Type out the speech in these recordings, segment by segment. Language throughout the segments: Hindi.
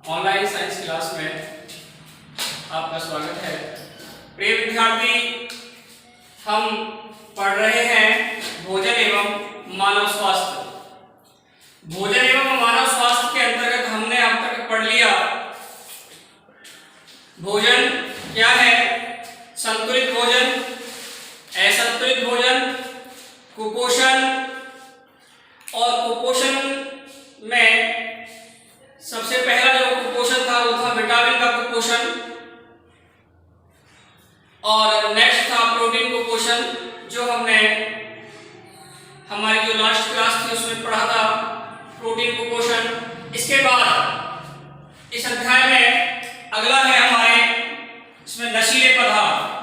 ऑनलाइन साइंस क्लास में आपका स्वागत है। प्रिय विद्यार्थी, हम पढ़ रहे हैं भोजन एवं मानव स्वास्थ्य। भोजन एवं मानव स्वास्थ्य के अंतर्गत हमने अब तक पढ़ लिया भोजन क्या है, संतुलित भोजन, असंतुलित भोजन, कुपोषण। और कुपोषण में सबसे पहला जो कुपोषण था वो था विटामिन का कुपोषण, और नेक्स्ट था प्रोटीन कुपोषण, जो हमने हमारी जो लास्ट क्लास थी उसमें पढ़ा था प्रोटीन कुपोषण। इसके बाद इस अध्याय में अगला है हमारे इसमें नशीले पदार्थ।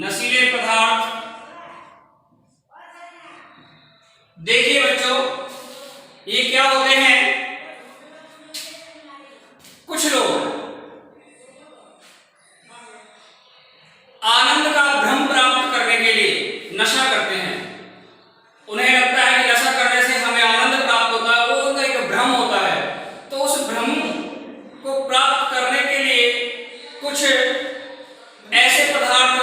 नशीले पदार्थ, देखिए बच्चों, ये क्या होते हैं? कुछ लोग आनंद का भ्रम प्राप्त करने के लिए नशा करते हैं। उन्हें लगता है कि नशा करने से हमें आनंद प्राप्त होता है, वो उनका एक भ्रम होता है। तो उस भ्रम को प्राप्त करने के लिए कुछ ऐसे पदार्थ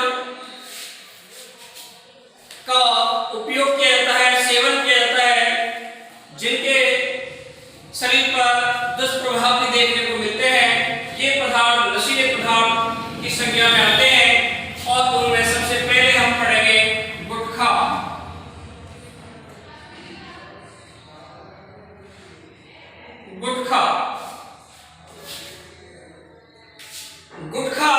का उपयोग किया जाता है, सेवन किया जाता है, जिनके शरीर पर दुष्प्रभाव भी देखने को मिलते हैं। ये पदार्थ नशीले पदार्थ की संज्ञा में आते हैं, और उनमें सबसे पहले हम पढ़ेंगे गुटखा। गुटखा गुटखा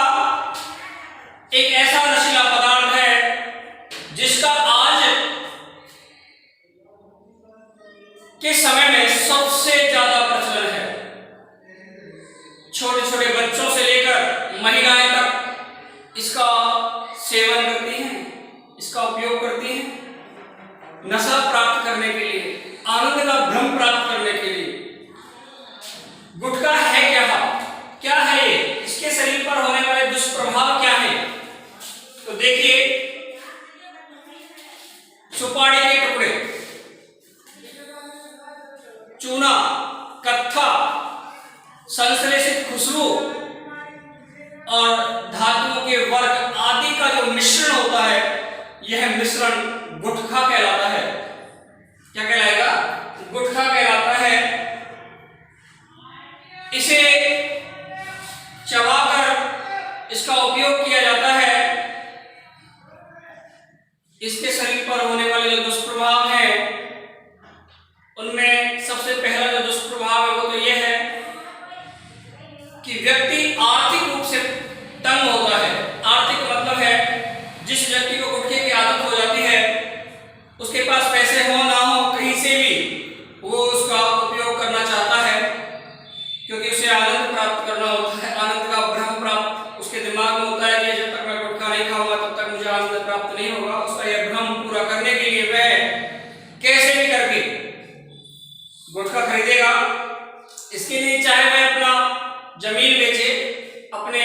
एक ऐसा नशीला पदार्थ है जिसका आज के समय में सबसे ज्यादा प्रचलन है। छोटे छोटे बच्चों से लेकर महिलाएं तक इसका सेवन करती हैं, इसका उपयोग करती हैं नशा प्राप्त करने के लिए, आनंद का भ्रम प्राप्त करने के लिए। गुटखा है क्या है ये? इसके शरीर पर होने वाले दुष्प्रभाव क्या है? तो देखिए, सुपारी के टुकड़े, चूना, कत्था, संश्लेषित खुशबू और धातुओं के वर्ग आदि का जो मिश्रण होता है, यह मिश्रण गुटखा कहलाता है। क्या कहलाएगा? गुटखा कहलाता है। इसे चबाकर इसका उपयोग किया जाता है। इसके शरीर पर होने वाले जो दुष्प्रभाव हैं, उनमें सबसे पहला जो दुष्प्रभाव है वो तो यह है कि व्यक्ति आर्थिक रूप से तंग होता है। आर्थिक मतलब है जिस व्यक्ति को गुटखे की आदत हो जाती है, उसके पास पैसे हो ना हो, कहीं से भी वो उसका उपयोग करना चाहता है, क्योंकि उसे आनंद प्राप्त करना होता है। आनंद का भ्रम प्राप्त उसके दिमाग में होता है कि जब तक मैं गुटखा नहीं खाऊंगा तब तक मुझे आनंद प्राप्त नहीं होगा। उसका यह भ्रम पूरा करने के लिए वह कैसे भी करके गुटखा खरीदेगा। इसके लिए चाहे वह अपना जमीन बेचे, अपने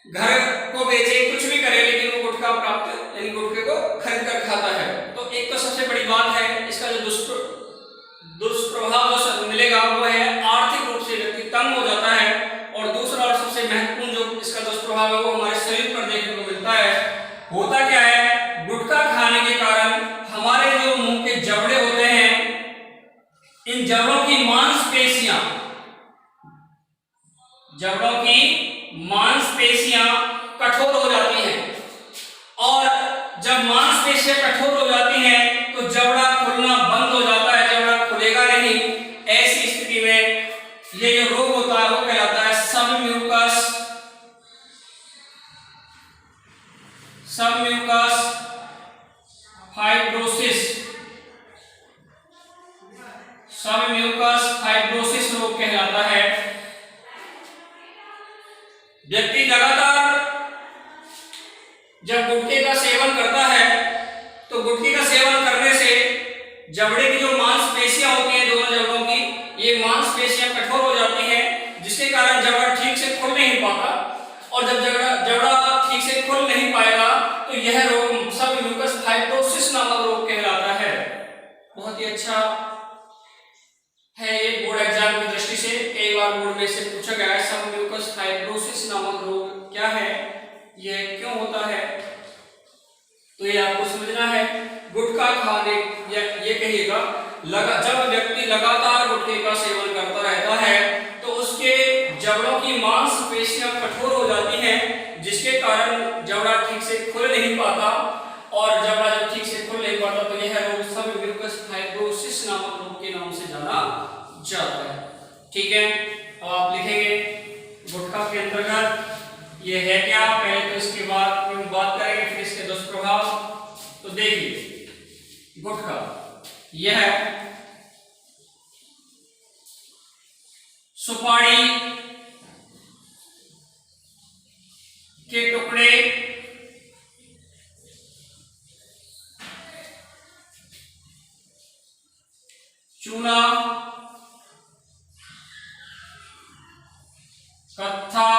घर को बेचे, कुछ भी करे, लेकिन वो गुटखा प्राप्त यानी गुटखे को खरीद कर खाता है। तो एक तो सबसे बड़ी बात है, इसका जो दुष्प्रभाव जो मिलेगा वो है आर्थिक रूप से व्यक्ति तंग हो जाता है। और दूसरा और सबसे महत्वपूर्ण जो इसका दुष्प्रभाव है वो हमारे शरीर पर देखने को मिलता है। होता क्या है? गुटखा खाने के कारण हमारे जो मुंह के जबड़े होते हैं, इन जबड़ों की मांसपेशियां कठोर हो जाती हैं, और जब मांसपेशियां कठोर हो जाती हैं तो जबड़ा खुलना बंद हो जाता है, जबड़ा खुलेगा नहीं। ऐसी स्थिति में ये जो रोग होता है वो कहलाता है सबम्यूकस फाइब्रोसिस। सबम्यूकस फाइब्रोसिस रोग कहलाता है। व्यक्ति लगातार जब गुटखे का सेवन करता है, तो गुटखे का सेवन करने से जबड़े की जो मांसपेशियां होती हैं, दोनों जबड़ों की, ये मांसपेशियां कठोर हो जाती हैं, जिसके कारण जबड़ा ठीक से खुल नहीं पाता। और जब जबड़ा ठीक से खुल नहीं पाएगा तो यह रोग सबम्यूकस फाइब्रोसिस नामक रोग कहलाता है। बहुत ही अच्छा है ये बोर्ड एग्जाम की दृष्टि से। कई बार बोर्ड में से पूछा गया है सबम्यूकस फाइब्रोसिस नामक रोग क्या है, यह क्यों होता है, तो ये आपको समझना है। गुटखा खाने ये कहिएगा जब व्यक्ति लगातार गुटखे का सेवन करता रहता है तो उसके जबड़ों की मांसपेशियां कठोर हो जाती हैं, जिसके कारण जबड़ा ठीक से खुल नहीं पाता, और जबड़ा जब ठीक से खुल नहीं पाता तो यह रोग सबम्यूकस फाइब्रोसिस नामक रोग के नाम से जाना जाता है। ठीक है, अब आप लिखेंगे गुटखा के अंतर्गत ये है क्या, पहले तो इसके बाद बात करेंगे, फिर इसके दुष्प्रभाव। तो देखिए गुटखा यह सुपारी के टुकड़े चूना कत्था,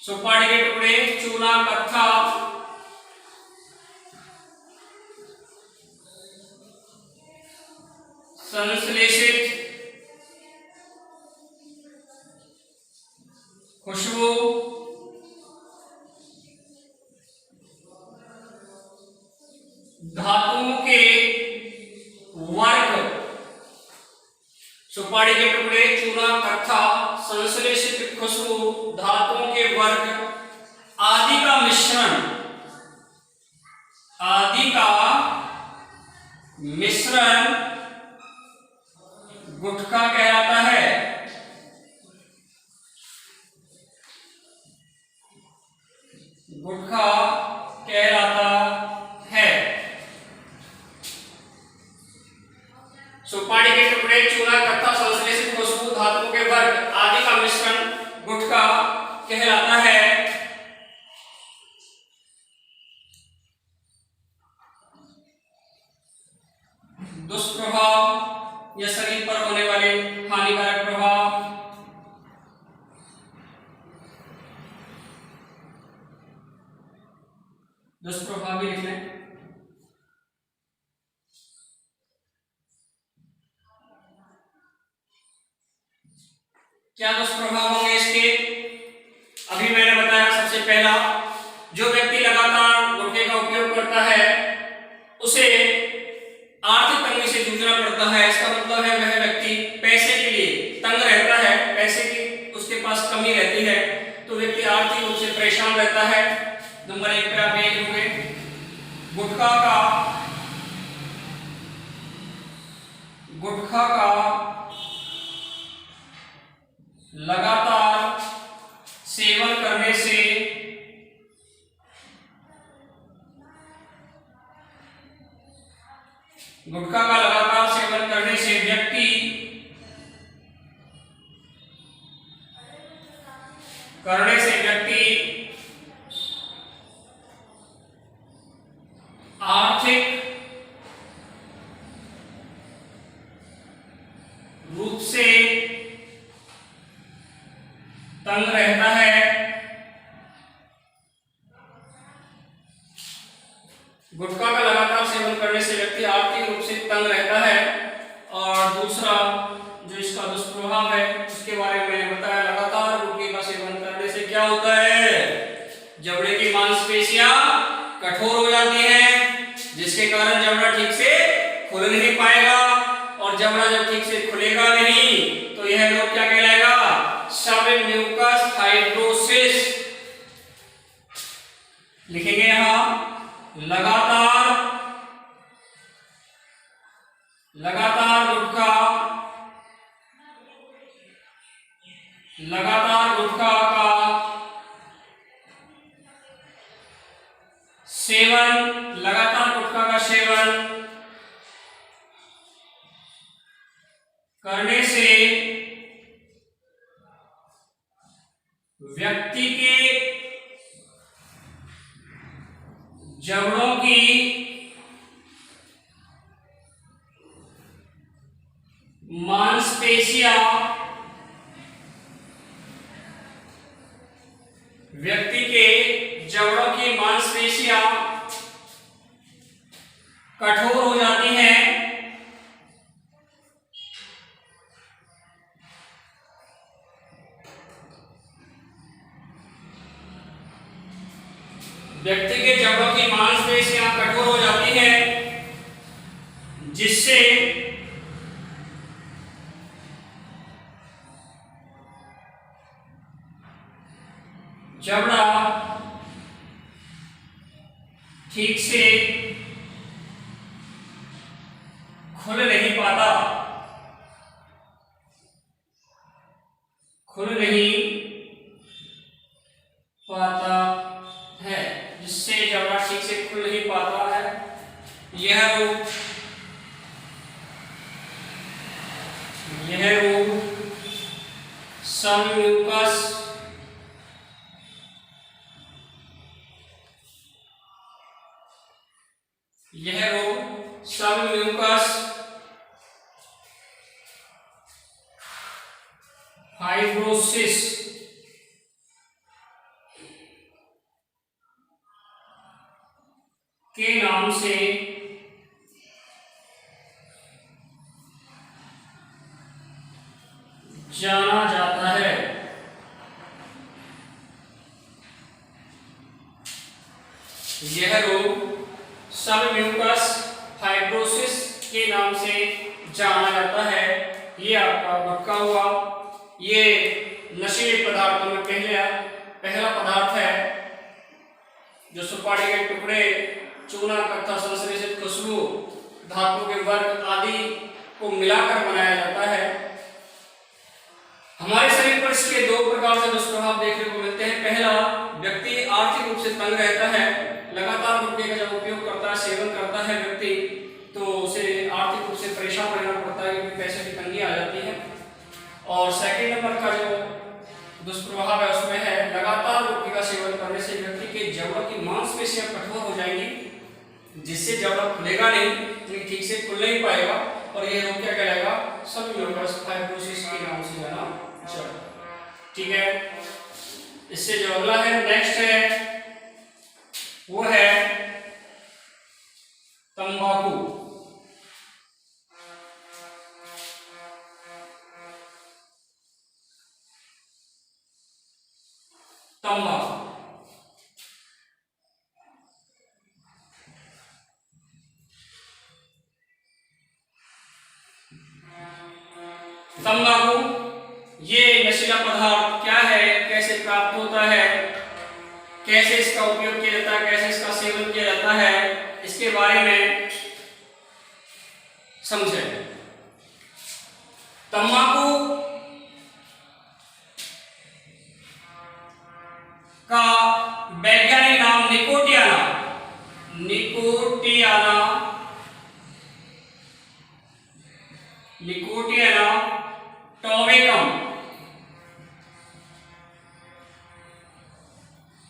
सुपारी के टुकड़े चूना कत्था संश्लेषित खुशबू धातुओं के वर्ग, सुपारी के टुकड़े चूना कत्था संश्लेषित खुशबू धातुओं के वर्ग आदि का मिश्रण गुटखा कहलाता है। गुटखा कहलाता है। सुपारी के टुकड़े चूना कत्था संश्लेषित खुशबू धातुओं के वर्ग आदि का मिश्रण गुटखा कहलाता है। दुष्प्रभाव या शरीर पर होने वाले हानिकारक प्रभाव। दुष्प्रभाव भी लिख लें। क्या दुष्प्रभाव होंगे इसके? अभी मैंने बताया सबसे पहला, जो व्यक्ति लगातार गुटखे का उपयोग करता है उसे आर्थिक तंगी से जूझना पड़ता है। इसका मतलब है वह व्यक्ति पैसे के लिए तंग रहता है, पैसे की उसके पास कमी रहती है, तो व्यक्ति आर्थिक रूप से परेशान रहता है। नंबर 1 पे आप ये लिखोगे गुटखा का लगातार सेवन करने से व्यक्ति आर्थिक रूप से तंग रहता है। गुटखा का लगातार सेवन करने से व्यक्ति आर्थिक रूप से तंग रहता है। और दूसरा जो इसका दुष्प्रभाव है उसके बारे में मैंने बताया, लगातार गुटखे का सेवन करने से क्या होता है, जबड़े की मांसपेशियां कठोर हो जाती हैं, जिसके कारण जबड़ा ठीक से खुल नहीं पाएगा, और जबड़ा जब ठीक से खुलेगा नहीं तो यह रोग क्या कहलाएगा, सबम्यूकस फाइब्रोसिस। लिखेंगे यहां लगातार गुटखा का सेवन करने से व्यक्ति के जबड़ों की मांसपेशियां कठोर हो जाती हैं, जिससे जबड़ा ठीक से खुल नहीं पाता, खुल नहीं पाता है, जिससे जबड़ा ठीक से खुल नहीं पाता है। यह रोग सबम्यूकस फाइब्रोसिस के नाम से जाना जाता है। यह रोग सबम्यूकस फाइब्रोसिस के नाम से जाना जाता है। ये आपका गुटखा हुआ। ये नशीले पदार्थों में पहला पदार्थ है जो सुपारी के टुकड़े, चूना, कत्था, संश्लेषित खुशबू, धातु के वर्ग आदि को मिलाकर बनाया जाता है। हमारे शरीर पर इसके दो प्रकार से दुष्प्रभाव देखने को मिलते हैं। पहला, व्यक्ति आर्थिक रूप से तंग रहता है। लगातार गुटखे का जब उपयोग करता है, सेवन करता है व्यक्ति, तो उसे आर्थिक रूप से परेशान रहना पड़ता है क्योंकि पैसे की तंगी आ जाती है। और सेकंड नंबर का जो दुष्प्रभाव है उसमें है, लगातार गुटखे का सेवन करने से व्यक्ति के जबड़ों की मांसपेशियां कठोर हो जाएंगी, जिससे जबड़ा खुलेगा नहीं, ठीक से खुल नहीं पाएगा और यह रोग क्या कहलाएगा? सबम्यूकस फाइब्रोसिस के नाम से जाना जाता है। ठीक है। इससे जो अगला है, नेक्स्ट है, वो है तंबाकू। तंबाकू ये नशीला पदार्थ क्या है, कैसे प्राप्त होता है, कैसे इसका उपयोग किया जाता है, कैसे इसका सेवन किया जाता है, इसके बारे में समझें। तंबाकू का वैज्ञानिक नाम निकोटियाना टोबैकम,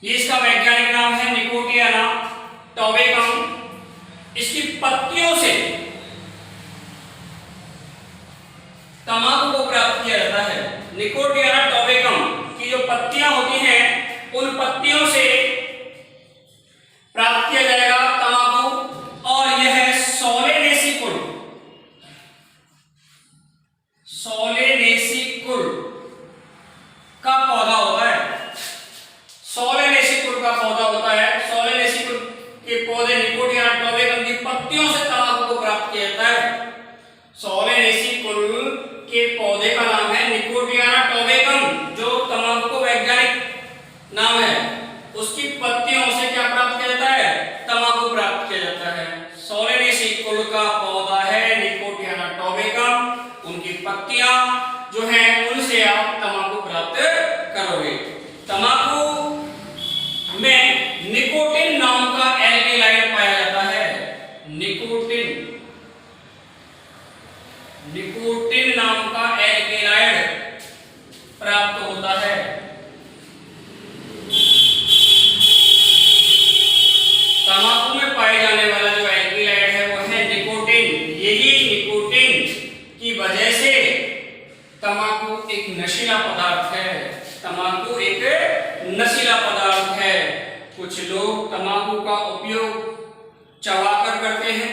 ये इसका वैज्ञानिक नाम है, निकोटियाना टोबैकम। इसकी पत्तियों से तंबाकू को प्राप्त किया जाता है। निकोटियाना टोबैकम की जो पत्तियां होती हैं, उन पत्तियों से प्राप्त किया जाएगा तंबाकू। और यह सोलेनेसिकुल का पौधा होता है। सोलेनेसिकुल का पौधा होता है। सोलेनेसिकुल के पौधे निकोटियाना टोबैकम की पत्तियों से तंबाकू को प्राप्त किया जाता है। सोलेनेसिकुल के पौधे का नाम है निकोटियाना टोबैकम, जो तंबाकू को वैज्ञानिक नाम है। उसकी पत्तियों से क्या प्राप्त किया जाता है? तंबाकू प्राप्त किया जाता है। सोलेनेसिकुल का पौधा है निकोटियाना टोबैकम, उनकी पत्तियां जो हैं उनसे आप तंबाकू प्राप्त करोगे। तंबाकू में निकोटिन नाम का एल्केलाइड पाया जाता है। निकोटिन नाम का एल्केलाइड प्राप्त होता है। तंबाकू में पाए जाने वाला जो एल्केलाइड है वो है निकोटिन। यही निकोटिन की वजह से तंबाकू एक नशीला पदार्थ है। तंबाकू एक नशीला पदार्थ है। कुछ लोग तंबाकू का उपयोग चबाकर करते हैं,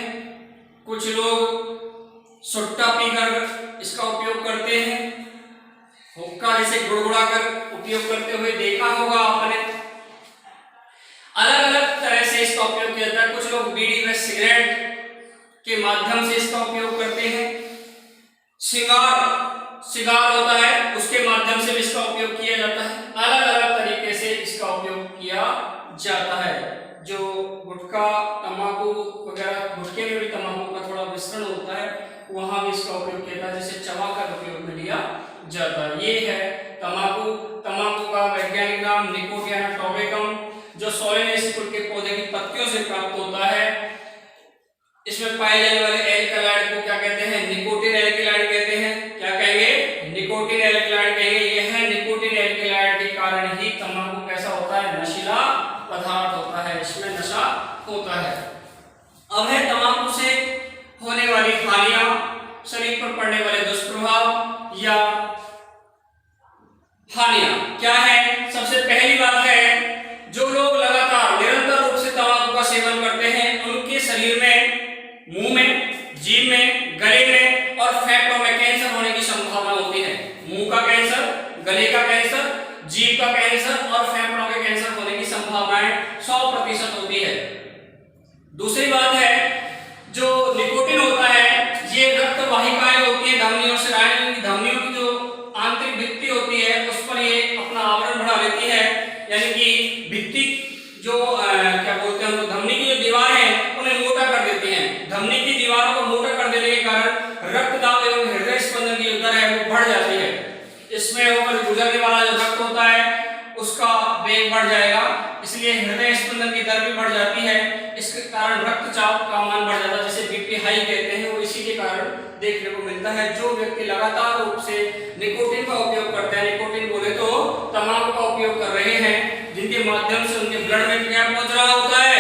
कुछ लोग सुट्टा पीकर इसका उपयोग करते हैं, हुक्का जैसे गुड़गुड़ा कर उपयोग करते हुए देखा होगा आपने। अलग अलग तरह से इसका उपयोग किया जाता है। कुछ लोग बीड़ी व सिगरेट के माध्यम से इसका उपयोग करते हैं। सिगार होता है, उसके माध्यम से भी इसका उपयोग किया जाता है। अलग अलग तरीके से इसका उपयोग किया जाता है। जो गुटखा, तंबाकू वगैरह, गुटखे में भी तंबाकू का थोड़ा मिश्रण होता है, वहां भी इसका उपयोग किया जाता है, जिसे चबाकर उपयोग में लिया जाता है। ये है तंबाकू। तंबाकू का वैज्ञानिक नाम निकोटियाना टोबैकम, जो सोलेनेसी कुल के पौधे की पत्तियों से प्राप्त होता है। इसमें पाए जाने वाले एल्कलॉइड को क्या कहते हैं? निकोटिन एल्कलॉइड कहते हैं। क्या कहेंगे? निकोटिन एल्कलॉइड कहेंगे। यह निकोटिन एल्कलॉइड के कारण ही तंबाकू कैसा होता है? नशीला पदार्थ होता है, इसमें नशा होता है। अब है तंबाकू से होने वाली हानियां, शरीर पर पड़ने वाले दुष्प्रभाव या हानियां क्या है? सबसे पहली बात है, जो लोग लगातार निरंतर रूप से तंबाकू का सेवन करते हैं, उनके शरीर में, मुंह में, जीभ में, गले में और फेफड़ों में कैंसर होने की संभावना होती है। मुंह का कैंसर, गले का कैंसर, जीभ का कैंसर और फेफड़ों के कैंसर होने की संभावनाएं 100% होती है। दूसरी बात है, जो निकोटिन होता है, ये रक्त वाहिकाएं होती है, धमनियों से धमनियों की जो आंतरिक भित्ति होती है उस पर ये अपना आवरण बढ़ा लेती है, यानी कि भित्ति जो क्या बोलते हैं, तो धमनी की जो दीवार है उन्हें मोटा कर देती हैं। धमनी की दीवारों को मोटा कर देने के कारण रक्तदाब एवं हृदय स्पंदन की जो दर है वो बढ़ जाती है। इसमें होकर गुजरने वाला जो रक्त होता है उसका वेग बढ़ जाएगा, इसलिए हृदय स्पंदन की दर भी बढ़ जाती है। इसके कारण रक्तचाप का मान बढ़ जाता है, जिसे बीपी हाई कहते हैं, वो इसी के कारण देखने को मिलता है। जो व्यक्ति लगातार रूप से निकोटिन का उपयोग करते हैं, निकोटिन बोले तो तंबाकू का उपयोग कर रहे हैं, जिनके माध्यम से उनके ब्लड में क्या पहुंच रहा होता है?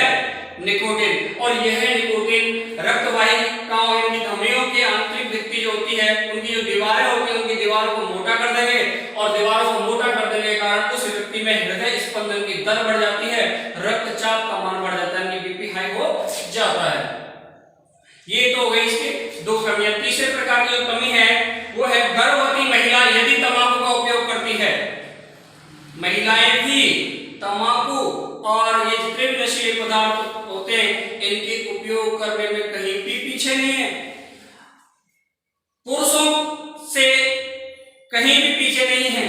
निकोटिन। और यह निकोटिन रक्त वाहिकाओं यानी धमनियों के आंतरिक भित्ति जो होती है, उनकी जो दीवारें होती है, उनकी दीवारों को मोटा कर देंगे, और दीवारों को मोटा कर देने के कारण उस व्यक्ति में हृदय स्पंदन की दर बढ़ जाती है, रक्तचाप का मान बढ़ जाता है, बीपी हाई हो जाता है। ये तो हो गई इसकी दो कमियां। तीसरे प्रकार की जो कमी है वो है गर्भवती महिला यदि तंबाकू का उपयोग करती है। महिलाएं भी तंबाकू और ये जितने भी नशीले पदार्थ होते हैं इनके उपयोग करने में कहीं भी पीछे नहीं है, पुरुषों से कहीं भी पीछे नहीं है।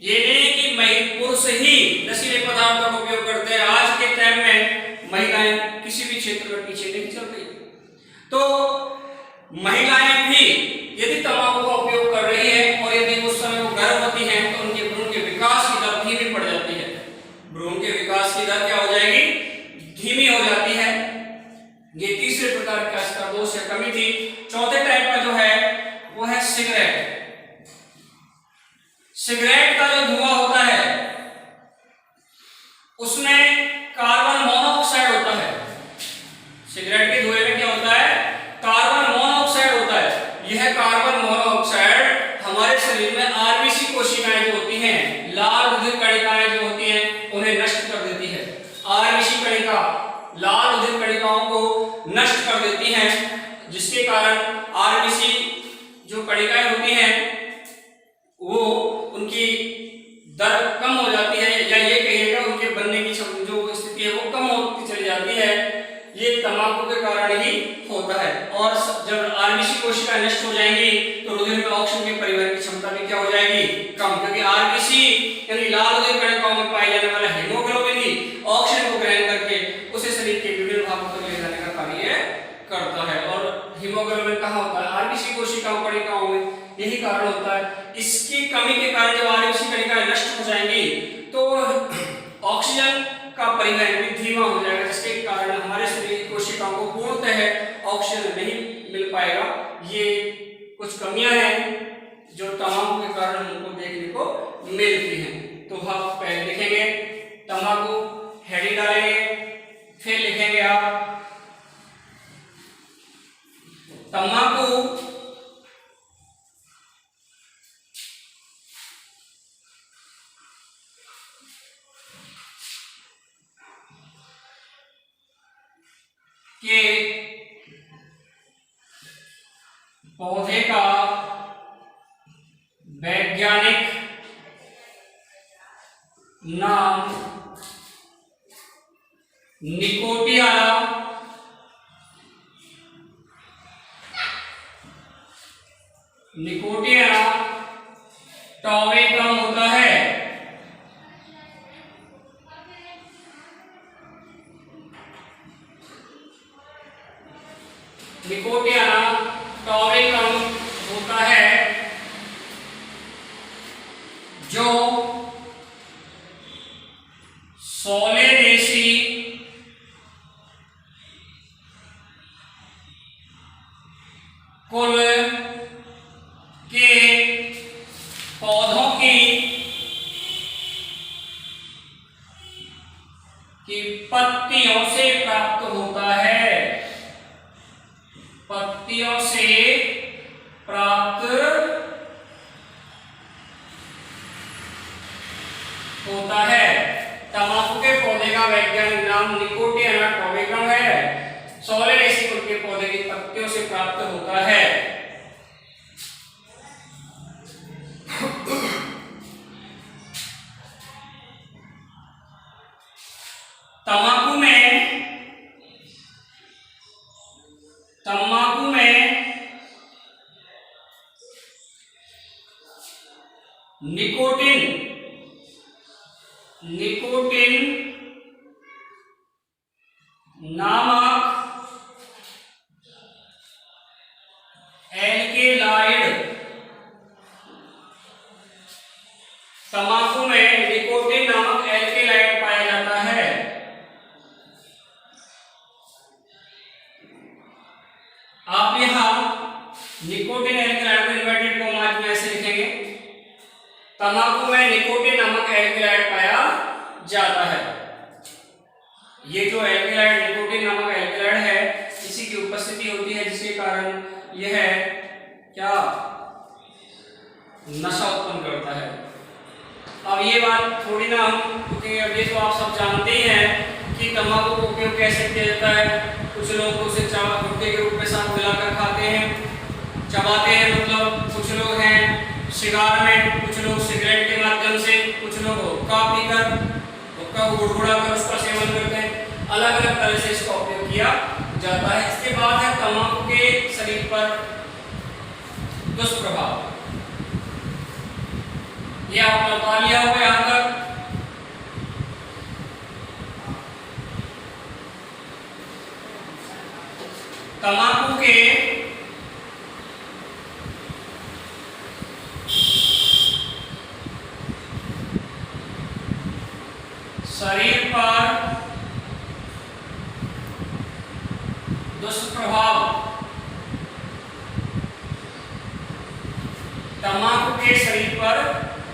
ये नहीं कि पुरुष ही नशीले पदार्थों का उपयोग करते हैं। आज के टाइम में महिलाएं किसी भी क्षेत्र में पीछे नहीं चल रही। तो महिलाएं भी यदि तंबाकू का उपयोग कर रही है और यदि उस समय वो गर्भवती हैं तो उनके भ्रूण के विकास की दर धीमी पड़ जाती है। भ्रूण के विकास की दर क्या हो जाएगी? धीमी हो जाती है। ये तीसरे प्रकार का इसका दोष या कमी थी। चौथे टाइप का जो है वो है सिगरेट। सिगरेट का जो धुआं होता है उसमें कार्बन मोनोऑक्साइड होता है। सिगरेट के धुएं में क्या होता है? कार्बन मोनोऑक्साइड होता है। यह कार्बन मोनोऑक्साइड हमारे शरीर में आरबीसी कोशिकाएं जो होती हैं, लाल रुधिर कणिकाएं जो होती हैं, उन्हें नष्ट कर देती है। आरबीसी कणिका लाल रुधिर कणिकाओं को नष्ट कर देती हैं, जिसके कारण आरबीसी जो कणिकाएं होती हैं वो उनकी दर कम हो जाती है, या ये कहिएगा उनके बनने की जो स्थिति है वो कम होती चली जाती है। ये तंबाकू के कारण ही होता है। और जब आरबीसी कोशिकाएं नष्ट हो जाएंगी तो रुधिर में ऑक्सीजन के परिवहन की क्षमता भी क्या हो जाएगी? कम, क्योंकि आरबीसी यानी लाल रुधिर कणिकाओं में पाए जाने वाला हीमोग्लोबिन ही ऑक्सीजन को ग्रहण करके उसे शरीर के विभिन्न भागों तक ले जाने का कार्य करता है। और हीमोग्लोबिन कहाँ होता है? आरबीसी कोशिकाओं कणिकाओं में। यही कारण होता है। इसकी कमी के कारण जब आरबीसी कणिकाएं नष्ट हो जाएंगी तो ऑक्सीजन का परिवहन भी धीमा हो जाएगा, जिसके कारण हमारे शरीर की कोशिकाओं को पूर्णतः ऑक्सीजन नहीं मिल पाएगा। ये कुछ कमियां हैं जो तंबाकू के कारण हमको देखने को मिलती हैं। तो हम पहले लिखेंगे तंबाकू, हेडिंग डालेंगे, फिर लिखेंगे आप तंबाकू के पौधे का वैज्ञानिक नाम निकोटियाना निकोटिन टॉबैकम होता है। निकोटिन टॉबैकम होता है जो सोलेनेसी कुल के पौधों की पत्तियों से प्राप्त होता है। पत्तियों से प्राप्त होता है। तंबाकू के पौधे का वैज्ञानिक नाम निकोटिन टॉबैकम है। सोलेनेसी कुल के पौधे की पत्तियों से प्राप्त होता है। तंबाकू में निकोटिन नामक एल्केलाइड तंबाकू में निकोटिन नामक एल्केलाइड पाया जाता है। आप यहां निकोटिन एल्केलाइड को इन्वर्टेड कॉमास में ऐसे लिखेंगे, तंबाकू में निकोटिन नामक एल्केलाइड पाया जाता है। ये जो एल्केलाइड निकोटिन नामक एल्केलाइड है, इसी की उपस्थिति होती है जिसके कारण यह क्या नशा उत्पन्न करता है। अब ये बात थोड़ी ना हम, क्योंकि अब ये तो आप सब जानते ही हैं कि तंबाकू को उपयोग कैसे किया जाता है। कुछ लोग उसे गुटखे के रूप में साथ मिलाकर खाते हैं, चबाते हैं, मतलब कुछ लोग हैं सिगार में, कुछ लोग सिगरेट के माध्यम से, कुछ लोग हुक्का पीकर, हुक्का को गुड़गुड़ा कर उसका सेवन करते हैं। अलग अलग तरह से इसका उपयोग किया जाता है। इसके बाद है तंबाकू के शरीर पर दुष्प्रभाव। ये आपने बता लिया होगा यहां तक। तंबाकू के शरीर पर दुष्प्रभाव। तंबाकू के शरीर पर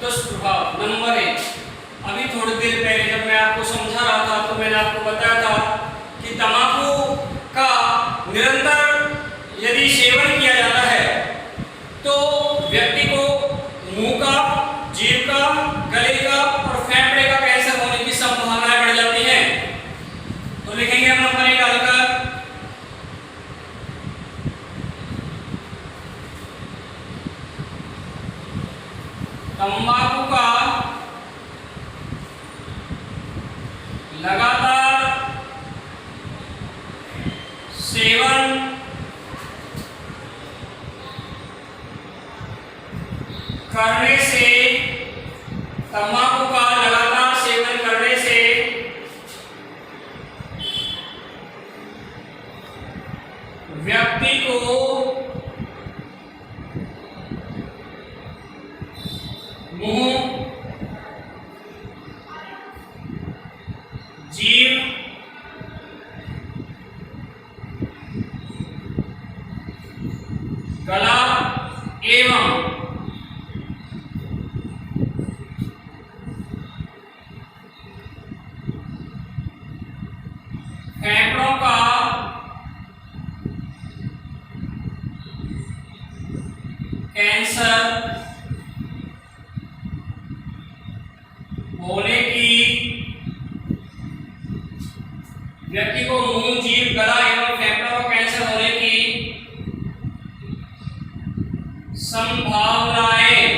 दुष्प्रभाव नंबर 1। अभी थोड़ी देर पहले जब मैं आपको समझा रहा था तो मैंने आपको बताया था कि तंबाकू का निरंतर यदि सेवन किया जाता है तो व्यक्ति को मुंह का, जीभ का, गले का और फेफड़े का कैंसर होने की संभावनाएं बढ़ जाती हैं। तो लिखेंगे हम नंबर 1 डालकर, तंबाकू का लगातार सेवन करने से, तंबाकू का लगातार सेवन करने से व्यक्ति को मुंह, जीभ, गला एवं फेफड़ों का कैंसर होने की, व्यक्ति को मुंह, जीभ, गला एवं फेफड़ों का कैंसर होने की संभावनाएं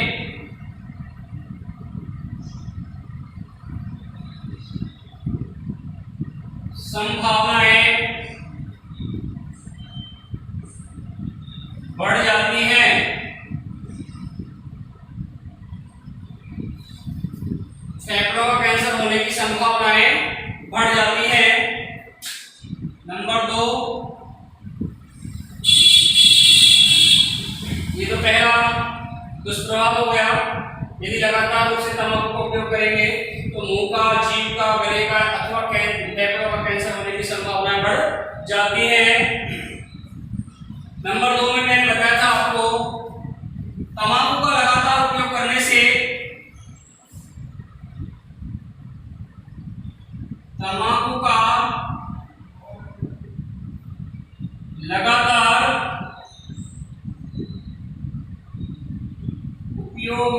बढ़ जाती हैं। दुष्प्रभाव हो गया, यदि लगातार रूप से तंबाकू का उपयोग करेंगे तो मुंह का, जीभ का, गले का अथवा फेफड़ों का कैंसर होने की संभावना बढ़ जाती है। नंबर 2 में मैंने बताया था आपको, तंबाकू का लगातार उपयोग करने से तंबाकू का लगातार उपयोग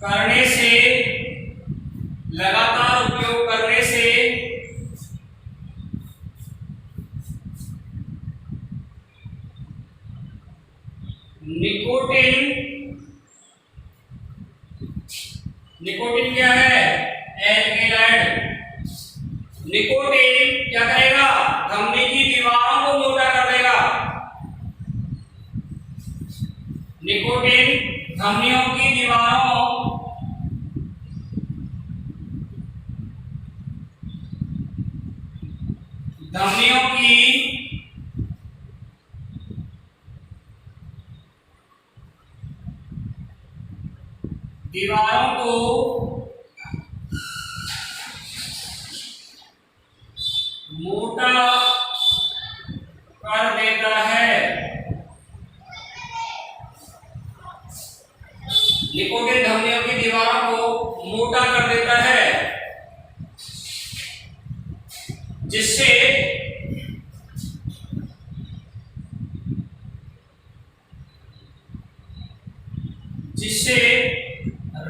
करने से निकोटिन क्या है? एल्केलाइड। निकोटिन क्या करेगा? धमनी की दीवारों को मोटा कर देगा। निकोटिन धमनियों की दीवारों को मोटा कर देता है। निकोटिन धमनियों की दीवारों को मोटा कर देता है, जिससे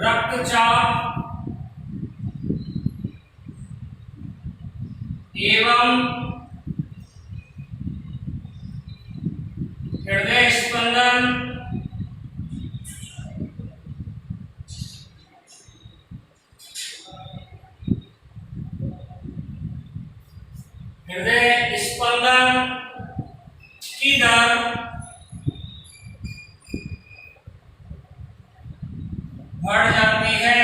रक्तचाप एवं हृदय स्पंदन की दर बढ़ जाती है।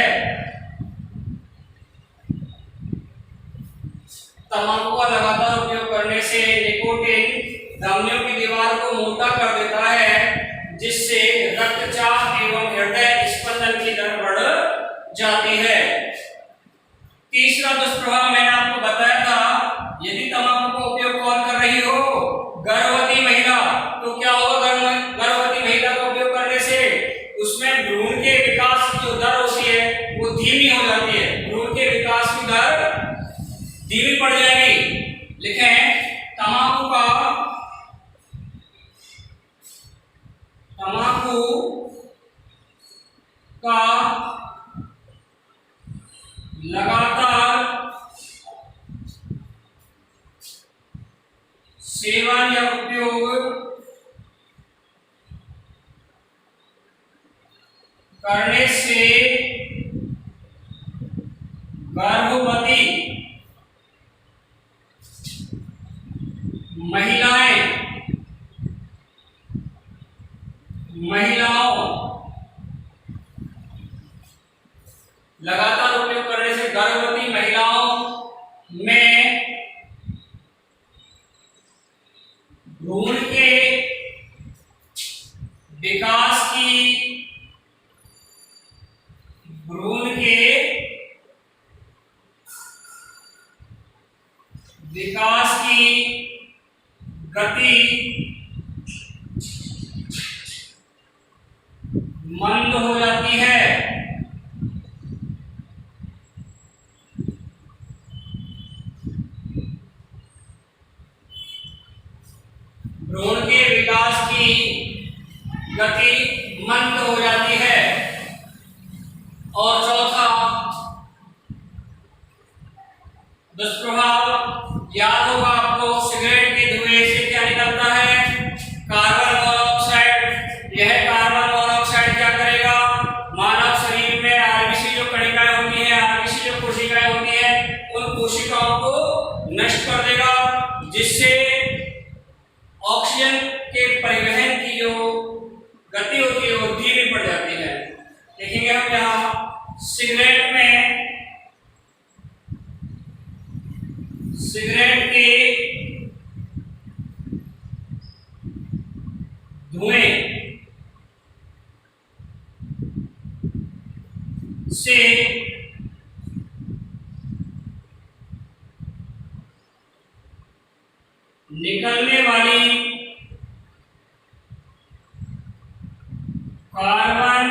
तंबाकू का लगातार उपयोग करने से निकोटिन धमनियों की दीवार को मोटा कर देता है, जिससे रक्तचाप एवं हृदय स्पंदन की दर बढ़ जाती है। तीसरा दुष्प्रभाव मैंने आपको बताया था, यदि तंबाकू का उपयोग कौन कर रही हो? गर्भवती महिला। तो क्या होगा? गर्भवती महिला का उपयोग करने से उसमें भ्रूण के विकास की जो दर होती है वो धीमी हो जाती है। भ्रूण के विकास की दर धीमी पड़ जाएगी। लिखें, तंबाकू का लगातार सेवन या उपयोग करने से गर्भवती महिलाओं लगातार उपयोग करने से गर्भवती महिलाओं में भ्रूण के विकास की गति मंद हो जाती है। भ्रूण के विकास की गति मंद हो जाती है। और चौथा दुष्प्रभाव याद होगा आपको, सिगरेट के धुएं से क्या निकलता है? Carbon monoxide. यह कार्बन मोनोऑक्साइड क्या करेगा? मानव शरीर में आरबीसी जो कणिकाएं होती हैं, आरबीसी जो कोशिकाएं होती हैं, उन कोशिकाओं को नष्ट कर देगा, जिससे ऑक्सीजन के परिवहन की जो गति होती है वो धीमी पड़ जाती है। देखेंगे हम यहाँ सिगरेट के धुएं निकलने वाली कार्बन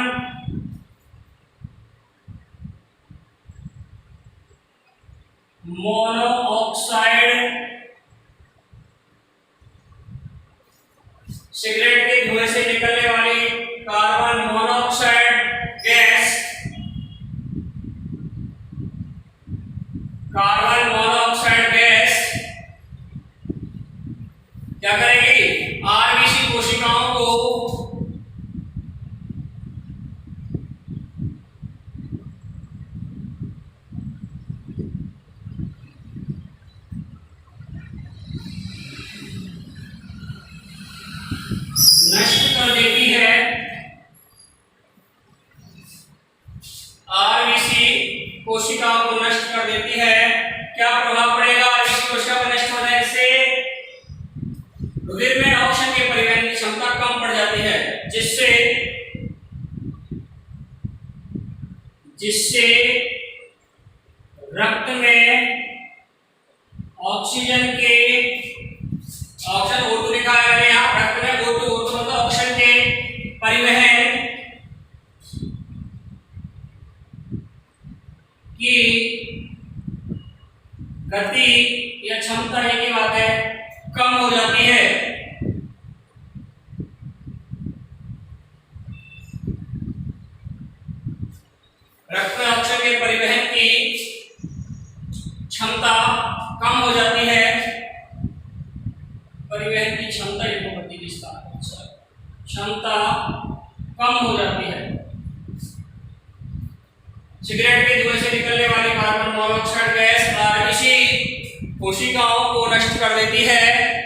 मोनोऑक्साइड, सिगरेट के धुएं से निकलने वाली carbon monoxide gas, carbon monoxide gas क्या करेगी? आरबीसी कोशिकाओं को नष्ट कर देती है। आरबीसी कोशिकाओं को नष्ट कर देती है। क्या प्रभाव पड़ेगा आरबीसी कोशिका को नष्ट होने से? रुधिर में ऑक्सीजन के परिवहन की क्षमता कम पड़ जाती है, जिससे रक्त में ऑक्सीजन O2 लिखा है यहाँ, रक्त में O2 मतलब ऑक्सीजन के परिवहन की गति या क्षमता की बात है, कम हो जाती है। रक्त में ऑक्सीजन के परिवहन की क्षमता कम हो जाती है। परिवहन की क्षमता क्षमता कम हो जाती है। सिगरेट के धुएं से निकलने वाली कार्बन मोनोऑक्साइड गैस आरबीसी कोशिकाओं को नष्ट कर देती है।